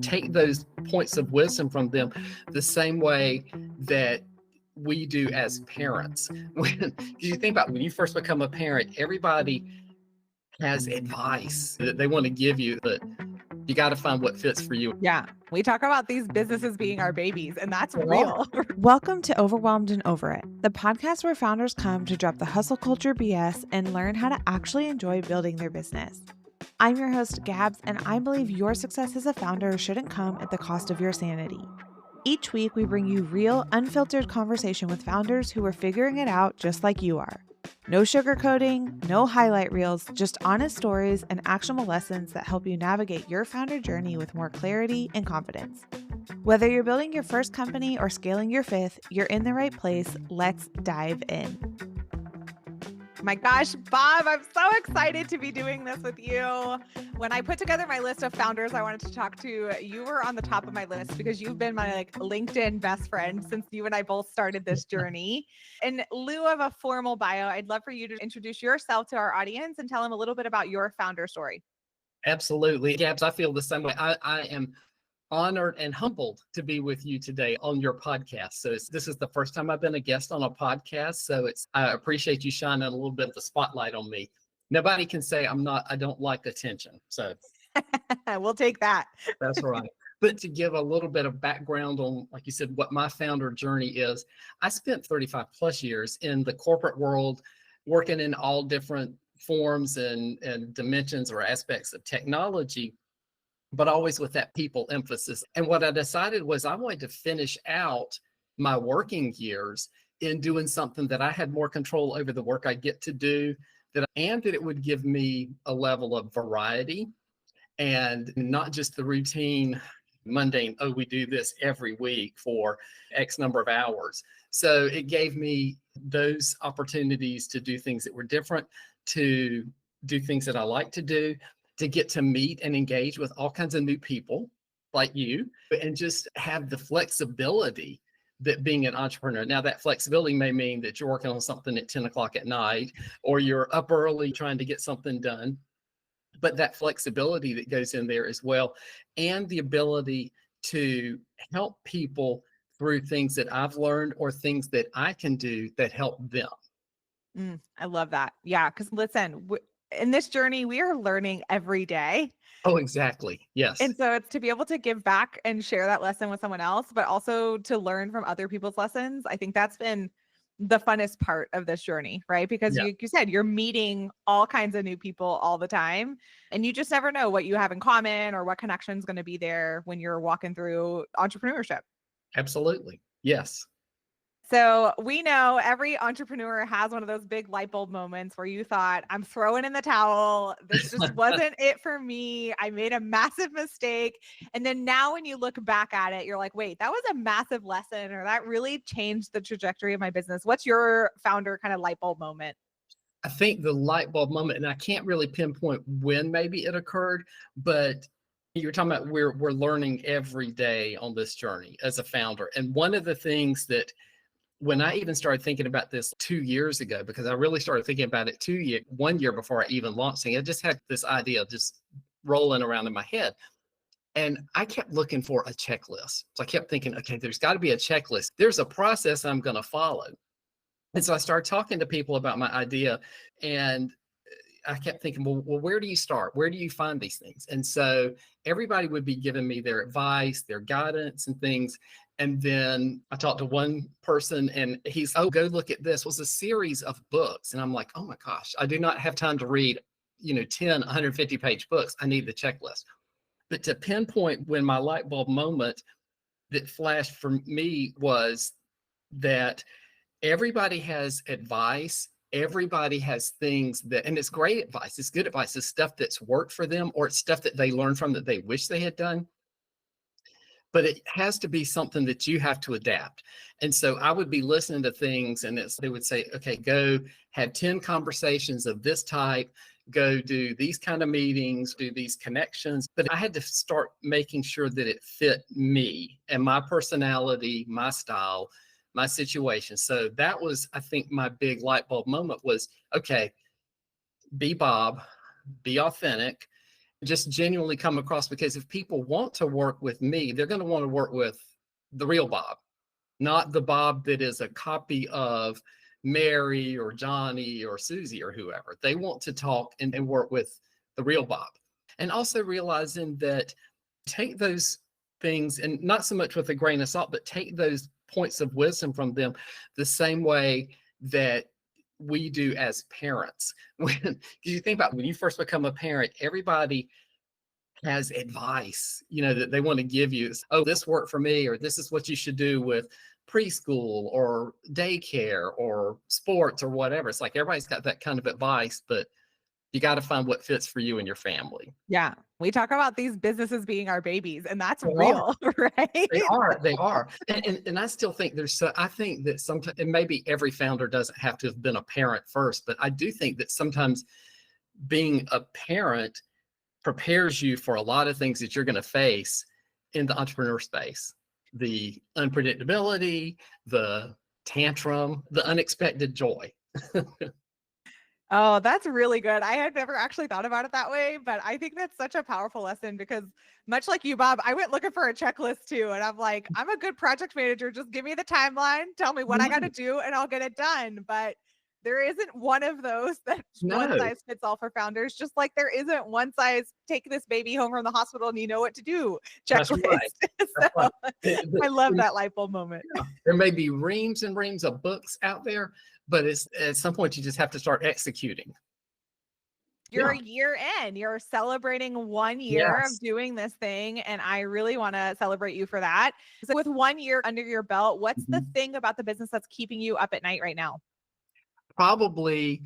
Take those points of wisdom from them the same way that we do as parents. When you think about when you first become a parent, everybody has advice that they want to give you, but you got to find what fits for you. Yeah. We talk about these businesses being our babies, and that's They are. real. Welcome to Overwhelmed and Over It, the podcast where founders come to drop the hustle culture BS and learn how to actually enjoy building their business. I'm your host, Gabs, and I believe your success as a founder shouldn't come at the cost of your sanity. Each week, we bring you real, unfiltered conversation with founders who are figuring it out just like you are. No sugarcoating, no highlight reels, just honest stories and actionable lessons that help you navigate your founder journey with more clarity and confidence. Whether you're building your first company or scaling your fifth, you're in the right place. Let's dive in. My gosh, Bob, I'm so excited to be doing this with you. When I put together my list of founders I wanted to talk to, you were on the top of my list because you've been my LinkedIn best friend since you and I both started this journey. In lieu of a formal bio, I'd love for you to introduce yourself to our audience and tell them a little bit about your founder story. Absolutely. Gabs, I feel the same way. I am honored and humbled to be with you today on your podcast. So this is the first time I've been a guest on a podcast. So I appreciate you shining a little bit of the spotlight on me. Nobody can say I don't like attention. So we'll take that. That's right. But to give a little bit of background on, like you said, what my founder journey is, I spent 35 plus years in the corporate world, working in all different forms and dimensions or aspects of technology, but always with that people emphasis. And what I decided was I wanted to finish out my working years in doing something that I had more control over the work I get to do, and that it would give me a level of variety and not just the routine, mundane, oh, we do this every week for X number of hours. So it gave me those opportunities to do things that were different, to do things that I like to do, to get to meet and engage with all kinds of new people like you, and just have the flexibility that being an entrepreneur. Now, that flexibility may mean that you're working on something at 10 o'clock at night, or you're up early trying to get something done. But that flexibility that goes in there as well, and the ability to help people through things that I've learned or things that I can do that help them. I love that. Yeah, because listen, in this journey, we are learning every day. Oh, exactly. Yes. And so it's to be able to give back and share that lesson with someone else, but also to learn from other people's lessons. I think that's been the funnest part of this journey, right? Because you said you're meeting all kinds of new people all the time, and you just never know what you have in common or what connection is going to be there when you're walking through entrepreneurship. Absolutely. Yes. So we know every entrepreneur has one of those big light bulb moments where you thought, I'm throwing in the towel. This just wasn't it for me. I made a massive mistake. And then now when you look back at it, you're like, wait, that was a massive lesson, or that really changed the trajectory of my business. What's your founder kind of light bulb moment? I think the light bulb moment, and I can't really pinpoint when maybe it occurred, but you're talking about we're learning every day on this journey as a founder. And one of the things that when I even started thinking about this 2 years ago, because I really started thinking about it 1 year before I even launched it, I just had this idea just rolling around in my head. And I kept looking for a checklist. So I kept thinking, okay, there's got to be a checklist. There's a process I'm going to follow. And so I started talking to people about my idea, and I kept thinking, well, where do you start? Where do you find these things? And so everybody would be giving me their advice, their guidance and things. And then I talked to one person and he's, oh, go look at this. It was a series of books. And I'm like, oh my gosh, I do not have time to read, 10, 150 page books. I need the checklist. But to pinpoint when my light bulb moment that flashed for me was that everybody has advice. Everybody has things and it's great advice. It's good advice. It's stuff that's worked for them, or it's stuff that they learned from that they wish they had done. But it has to be something that you have to adapt. And so I would be listening to things and they would say, okay, go have 10 conversations of this type, go do these kind of meetings, do these connections. But I had to start making sure that it fit me and my personality, my style, my situation. So that was, I think, my big light bulb moment was, okay, be Bob, be authentic, just genuinely come across, because if people want to work with me, they're going to want to work with the real Bob, not the Bob that is a copy of Mary or Johnny or Susie or whoever. They want to talk and work with the real Bob. And also realizing that take those things, and not so much with a grain of salt, but take those points of wisdom from them the same way that we do as parents. When you think about when you first become a parent, everybody has advice, that they want to give you. Oh, this worked for me, or this is what you should do with preschool or daycare or sports or whatever. It's like everybody's got that kind of advice, but you got to find what fits for you and your family. Yeah. We talk about these businesses being our babies, and that's They are. real, right? They are. And I still think I think that sometimes, and maybe every founder doesn't have to have been a parent first, but I do think that sometimes being a parent prepares you for a lot of things that you're going to face in the entrepreneur space. The unpredictability, the tantrum, the unexpected joy. Oh, that's really good. I had never actually thought about it that way, but I think that's such a powerful lesson because much like you, Bob, I went looking for a checklist too. And I'm like, I'm a good project manager. Just give me the timeline, tell me what I got to do, and I'll get it done. But there isn't one of those that's one No, size fits all for founders, just like there isn't one size take this baby home from the hospital and you know what to do that's checklist. right. So Right. I love that light bulb moment. Yeah. There may be reams and reams of books out there, but it's at some point you just have to start executing. You're Yeah. a year in, you're celebrating 1 year Yes. of doing this thing. And I really want to celebrate you for that. So with 1 year under your belt, what's the Mhm. thing about the business that's keeping you up at night right now? Probably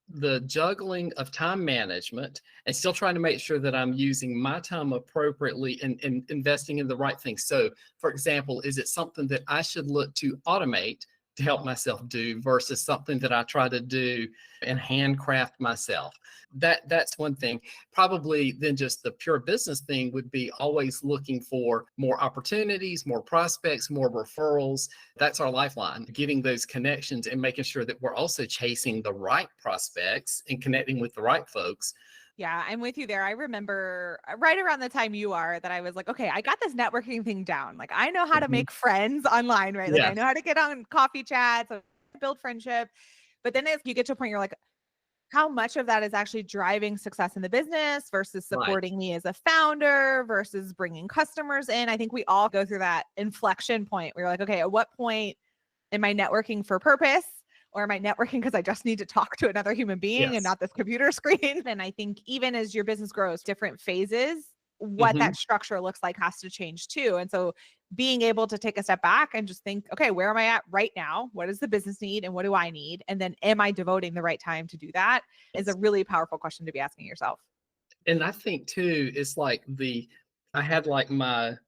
the juggling of time management and still trying to make sure that I'm using my time appropriately and investing in the right things. So, for example, is it something that I should look to automate to help myself do versus something that I try to do and handcraft myself? That's one thing. Probably then just the pure business thing would be always looking for more opportunities, more prospects, more referrals. That's our lifeline, getting those connections and making sure that we're also chasing the right prospects and connecting with the right folks. Yeah, I'm with you there. I remember right around the time you are that I was like, okay, I got this networking thing down. Like I know how to Mhm. make friends online, right? Like I know Yes, how to get on coffee chats, build friendship. But then as you get to a point, you're like, how much of that is actually driving success in the business versus right. supporting me as a founder versus bringing customers in? I think we all go through that inflection point where you're like, okay, at what point am I networking for purpose? Or am I networking because I just need to talk to another human being and Yes. not this computer screen? And I think even as your business grows, different phases, what Hmm. that structure looks like has to change too. And so being able to take a step back and just think, okay, where am I at right now? What does the business need and what do I need? And then am I devoting the right time to do that is a Yes. really powerful question to be asking yourself. And I think too, it's like I had like not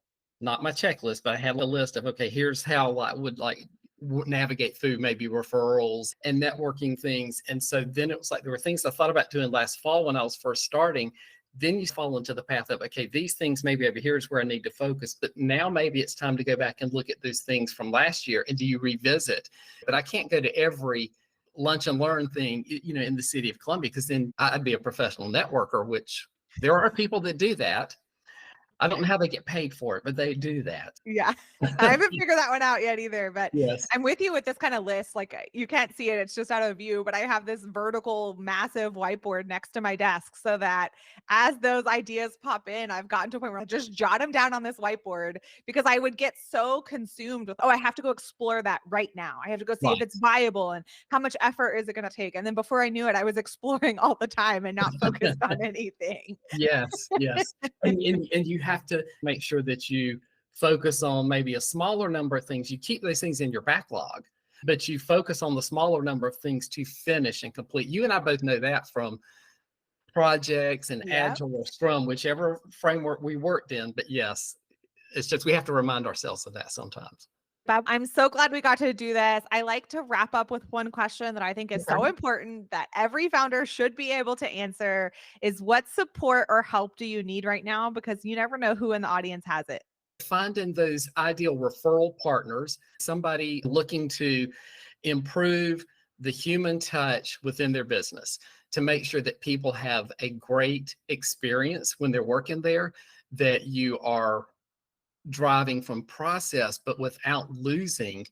my checklist, but I had a list of, okay, here's how I would like navigate through maybe referrals and networking things. And so then it was like there were things I thought about doing last fall when I was first starting. Then you fall into the path of, okay, these things maybe over here is where I need to focus. But now maybe it's time to go back and look at those things from last year and do you revisit? But I can't go to every lunch and learn thing, in the city of Columbia, because then I'd be a professional networker, which there are people that do that. I don't know how they get paid for it, but they do that. Yeah. I haven't figured that one out yet either, but Yes. I'm with you with this kind of list. Like you can't see it, it's just out of view, but I have this vertical, massive whiteboard next to my desk so that as those ideas pop in, I've gotten to a point where I just jot them down on this whiteboard because I would get so consumed with, oh, I have to go explore that right now. I have to go see if Right. it's viable and how much effort is it going to take. And then before I knew it, I was exploring all the time and not focused on anything. Yes. Yes. And you have to make sure that you focus on maybe a smaller number of things. You keep those things in your backlog, but you focus on the smaller number of things to finish and complete. You and I both know that from projects and Yep. Agile or Scrum, whichever framework we worked in. But yes, it's just we have to remind ourselves of that sometimes. Bob, I'm so glad we got to do this. I like to wrap up with one question that I think is so Okay. important that every founder should be able to answer is what support or help do you need right now? Because you never know who in the audience has it. Finding those ideal referral partners, somebody looking to improve the human touch within their business to make sure that people have a great experience when they're working there, that you are driving from process, but without losing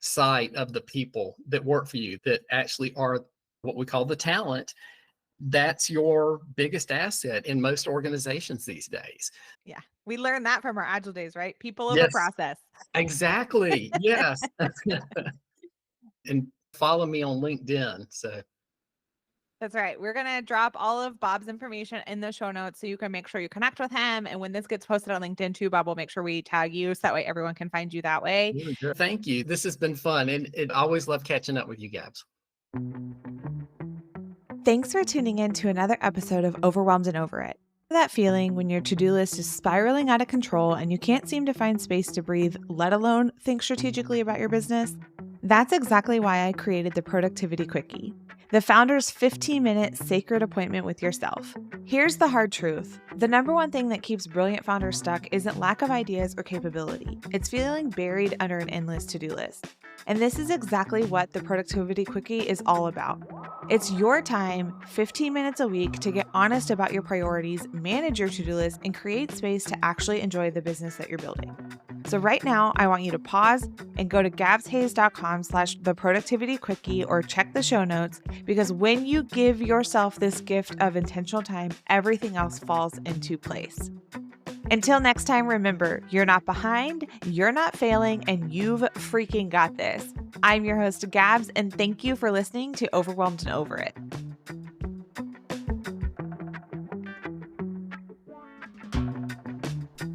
sight of the people that work for you, that actually are what we call the talent. That's your biggest asset in most organizations these days. Yeah. We learned that from our Agile days, right? People over Yes, process. exactly. Yes. And follow me on LinkedIn. So That's right. We're going to drop all of Bob's information in the show notes so you can make sure you connect with him. And when this gets posted on LinkedIn too, Bob will make sure we tag you so that way everyone can find you that way. really good. Thank you. This has been fun. And I always love catching up with you, Gabs. Thanks for tuning in to another episode of Overwhelmed and Over It. That feeling when your to-do list is spiraling out of control and you can't seem to find space to breathe, let alone think strategically about your business? That's exactly why I created the Productivity Quickie, the founder's 15-minute sacred appointment with yourself. Here's the hard truth. The number one thing that keeps brilliant founders stuck isn't lack of ideas or capability. It's feeling buried under an endless to-do list. And this is exactly what the Productivity Quickie is all about. It's your time, 15 minutes a week, to get honest about your priorities, manage your to-do list, and create space to actually enjoy the business that you're building. So right now, I want you to pause and go to gabshayes.com/theproductivityquickie or check the show notes, because when you give yourself this gift of intentional time, everything else falls into place. Until next time, remember, you're not behind, you're not failing, and you've freaking got this. I'm your host, Gabs, and thank you for listening to Overwhelmed and Over It.